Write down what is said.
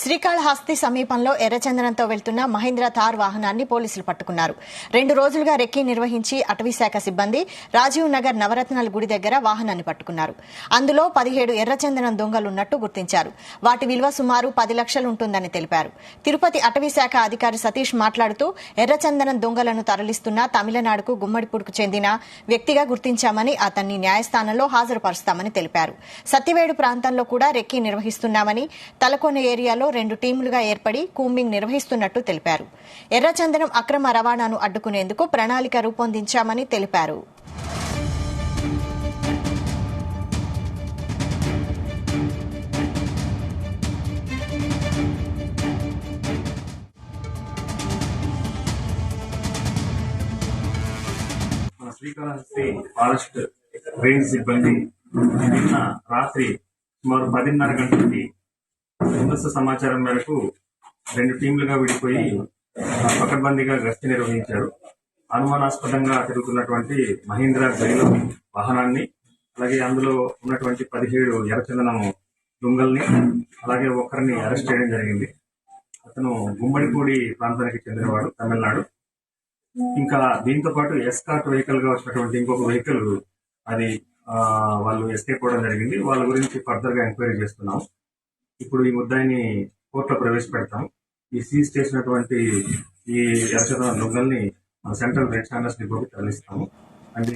శ్రీకాళహస్తి సమీపంలో ఎర్రచందనంతో వెళ్తున్న మహీంద్రా థార్ వాహనాన్ని పోలీసులు పట్టుకున్నారు. 2 రోజులుగా రెక్కీ నిర్వహించి అటవీశాఖ సిబ్బంది రాజీవ్ నగర్ నవరత్నాల గుడి దగ్గర వాహనాన్ని పట్టుకున్నారు. అందులో 17 ఎర్రచందనం దొంగలున్నట్టు గుర్తించారు. వాటి విలువ సుమారు 10 లక్షలుంటుందని తెలిపారు. తిరుపతి అటవీశాఖ అధికారి సతీష్ మాట్లాడుతూ ఎర్రచందనం దొంగలను తరలిస్తున్న తమిళనాడుకు గుమ్మడిపూడికి చెందిన వ్యక్తిగా గుర్తించామని, అతన్ని న్యాయస్థానంలో హాజరుపరుస్తామని తెలిపారు. సత్యవేడు ప్రాంతంలో కూడా రెక్కీ నిర్వహిస్తున్నామని, తలకొన ఏరియాలో 2 టీములుగా ఏర్పడి కూంబింగ్ నిర్వహిస్తున్నట్టు తెలిపారు. ఎర్రచందనం అక్రమ రవాణాను అడ్డుకునేందుకు ప్రణాళిక రూపొందించామని తెలిపారు. శ్రీకాళహస్తి ఫారెస్ట్ రేంజ్ సిబ్బంది నిన్న రాత్రి సుమారు 10:30 గంటలకి ముందస్తు సమాచారం మేరకు 2 టీంలుగా విడిపోయి పకడ్బందీగా గస్తీ నిర్వహించారు. అనుమానాస్పదంగా తిరుగుతున్నటువంటి మహీంద్రా జైలు వాహనాన్ని, అలాగే అందులో ఉన్నటువంటి 17 ఎర్రచందనం దొంగల్ని, అలాగే ఒకరిని అరెస్ట్ చేయడం జరిగింది. అతను గుమ్మడిపూడి ప్రాంతానికి చెందినవాడు, తమిళనాడు. ఇంకా దీంతో పాటు ఎస్కార్ట్ వెహికల్ గా వచ్చినటువంటి ఇంకొక వెహికల్ అది వాళ్ళు ఎస్కేప్ అవ్వడం జరిగింది. వాళ్ళ గురించి ఫర్దర్ గా ఎంక్వైరీ చేస్తున్నాం. ఇప్పుడు ఈ ముద్దాయిని కోర్టులో ప్రవేశపెడతాం. ఈ సీజ్ చేసినటువంటి ఈ ఎర్రచందనం దొంగల్ని సెంట్రల్ రెడ్ హ్యాండర్స్ డిపోకి తరలిస్తాము. అండ్